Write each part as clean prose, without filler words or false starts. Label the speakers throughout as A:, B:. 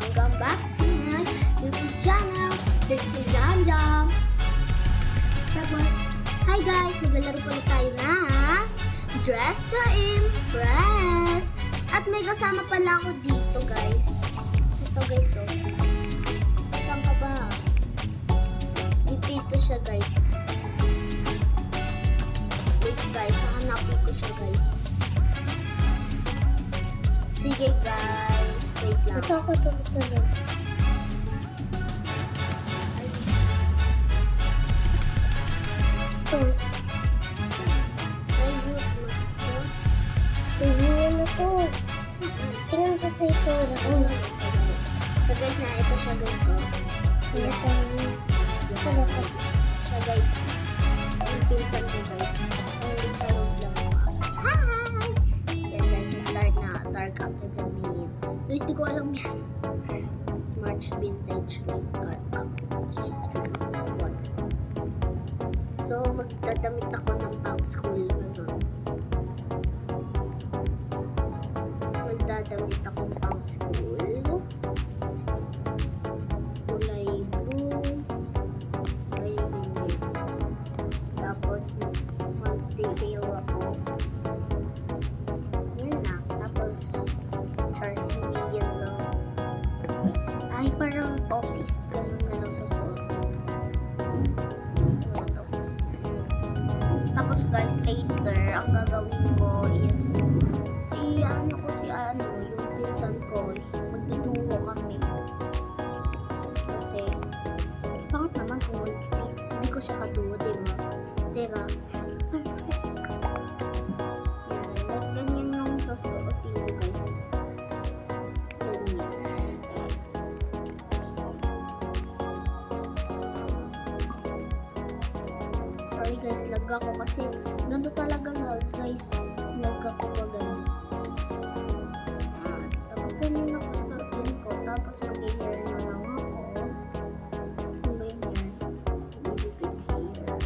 A: Welcome back to my YouTube channel. This is Jam. Hi guys! Naglalaro pala tayo na Dress to Impress. At may kasama pala ako dito guys. Ito guys, oh. Saan ka ba? Dito siya guys. Wait guys, hahanapin ko siya guys. Sige guys, wait lang.
B: Ito ako tumutulog. Ito. Tingnan mo ito. Tingnan ko sa itsura.
A: So guys, na ito siya guys, oh.
B: Ito na ito.
A: Siya guys. Ang pinsan ko guys. Ang charog lang. Hi! Yan guys, mag-start na. Dark Academy. Guys, di ko alam yan. Smart Vintage like dark. So, magdadamit ako ng pang school. Ganun. Magdadamit ako pang school. Kulay blue. Kulay green. Tapos, mag-detail ako. Yan na. Tapos, hindi yan lang. Ay, parang office. Ganun na lang susunod. Tapos guys, later, ang gagawin ko is ano ko si yung pinsan ko, magduduo kami. Kasi, bakit naman kung hindi ko siya kaduo, diba? Diba? Yan, ganyan yung susuotin ko guys. Ganyan. Sorry guys, lag ako kasi ganito talaga lag guys. Lag ako pa ganun. Tapos ganyan ang susuotin ko. Tapos mag-hair na lang ako. Ano ba yung hair? Dito yung hair.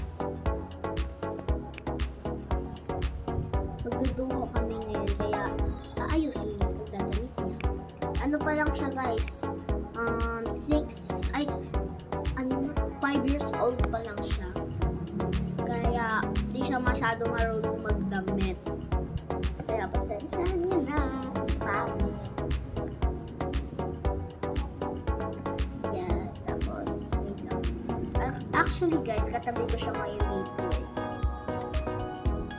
A: Magduduho kami ngayon. Kaya aayusin niya. Pagdadalit niya. Ano pa lang siya guys? 5 years old pa lang siya. Kaya, di siya masyadong marunong magdamit. Kaya, pasensyahan niya na. Pangit. Yan. Tapos, wait lang. Actually, guys, katabi ko siya ngayon dito eh.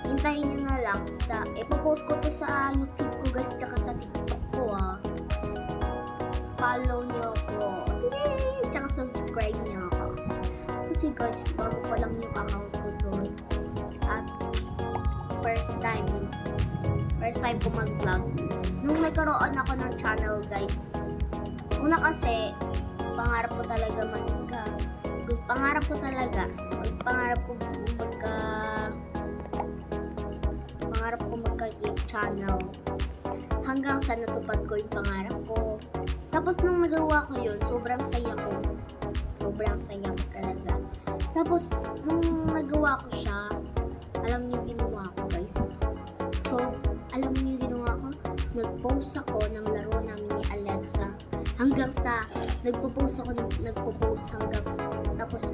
A: Hintayin niyo na lang sa, ipopost ko to sa YouTube ko guys, tsaka sa TikTok ko ah. Follow niyo ako. Yay! Tsaka subscribe niyo ako. Kasi guys, bago pa lang yung account ko doon. At first time ko mag-vlog. Nung may karoon ako ng channel guys. Una kasi, pangarap ko magka-YouTube channel. Hanggang sa natupad ko yung pangarap ko. Tapos nung nagawa ko yun, sobrang saya ko. Sobrang saya ko talaga. Tapos, nung nagawa ko siya, alam niyo ginawa ko guys. So, alam niyo ginawa ko? Nag-post ako ng laro namin ni Alexa. Hanggang sa, nagpo-post hanggang sa, tapos,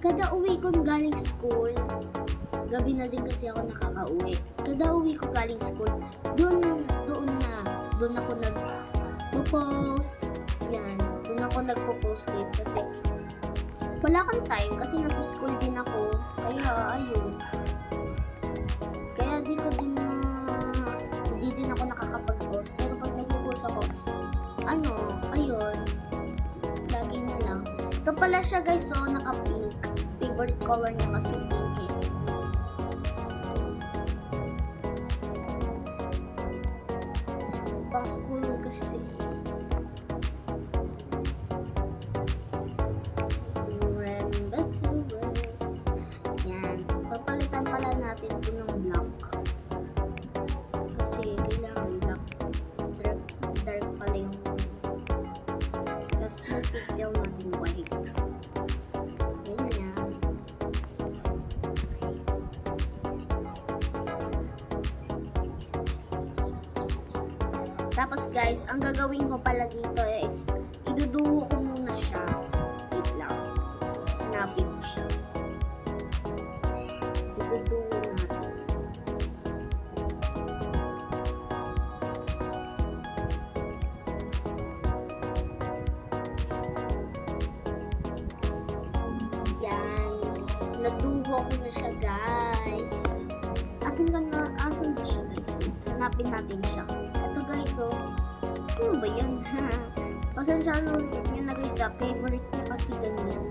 A: kada uwi ko galing school, gabi na din kasi ako nakaka-uwi. Kada uwi ko galing school, doon ako nagpo-post. Yan, doon ako nagpo-post guys kasi wala kang time kasi nasa school din ako. Kaya ayun. Kaya hindi din ako nakakapag-post. Pero pag nagpo-post ako, ayun. Lagi na lang. Ito pala siya guys, so naka-pink. Favorite color niya kasi pink eh. Pang school kasi. Papalitan pala natin ito ng black. Kasi kailangan black. Dark pala yung. Tapos yung pigtail natin white. Ganyan. Tapos guys, ang gagawin ko pala dito is Iduduho ko muna siya. Wait lang. Hanapin ko siya. Iduduho natin. Yan. Naduho ko na siya, guys. Asan ba siya, guys? Hanapin natin siya. Ito, guys, oh. Ano ba yan? Pasensya na ulit yun na, guys. Favorite niya kasi ganyan.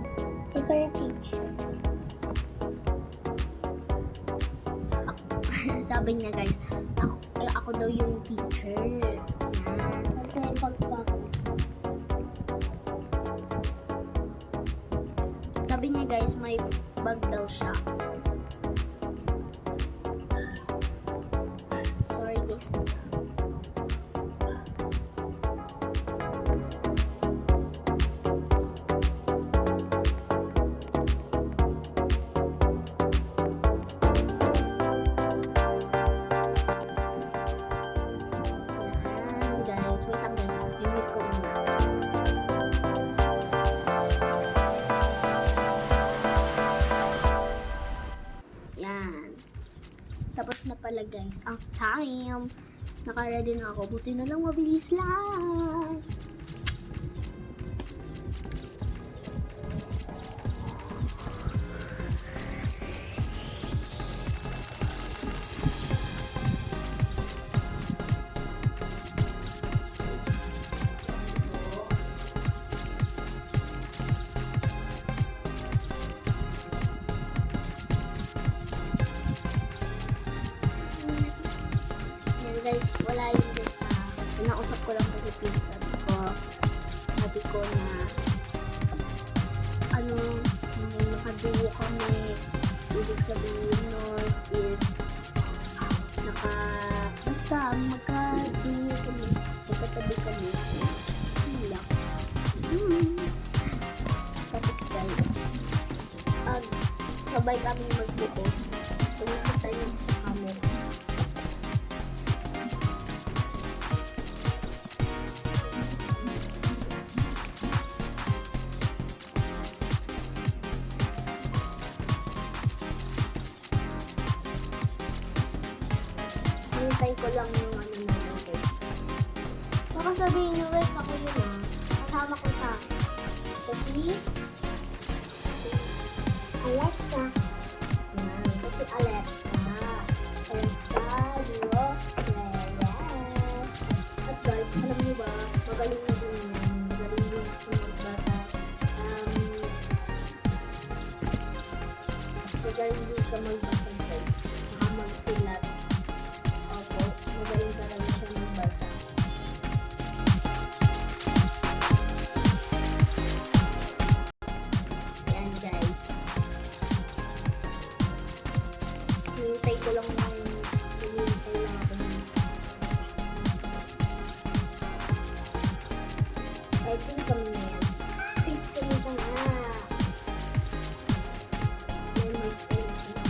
B: Favorite teacher.
A: Sabi niya, guys, ako daw yung teacher. Yan.
B: At may pagpako.
A: Sabi niya, guys, may bag daw siya. Sorry, guys. Yan, guys. Wait lang, guys. I-mute ko muna. Yan. Tapos na pala, guys, ang time. Naka-ready na ako. Buti na lang, mabilis lang. Yan, guys, wala yun, guys. Pinausap ko lang kasi sabi ko na ano, may nakaduo kami. Ibig sabihin nun is basta magkaduo kami, magkatabi kami. Yun lang. Tapos, guys, sabay kami magbukos. Tumikot tayo sa camera. Hintay ko lang yung ano na yun, guys. Baka sabihin nyo, guys, ako yun, kasama ko siya. Kasi,
B: Alexa.
A: yan, kasi Alexa. Alexa, Dios, Leres. At guys, alam nyo ba, magaling na din yun. Magaling din sa mga bata. Magaling din sa magbasa, guys. Mag-silat. Opo, magaling talaga siya magbasa. Yan, guys. Hinintay ko lang ako I think kami na yan.
B: Pick kami pa nga.
A: Yan, mag-silat na.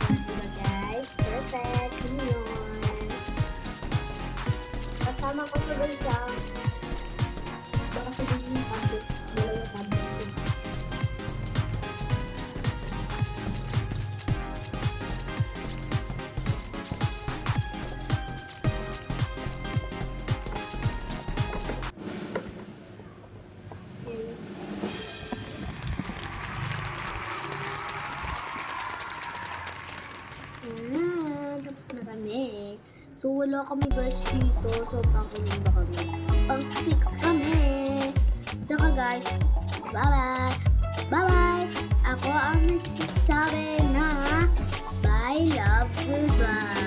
A: Diba, guys? Perfect. Yun yun. Kasama ko siya dun sa baka sabihin yung tablet. Wala yung tablet. Yan. Tapos na kami. So, wala kami, guys, dito. So, pang-inom ba kami? Pang-6 kami. Tsaka, guys, bye-bye. Bye-bye. Ako ang nagsasabi na bye, love, goodbye.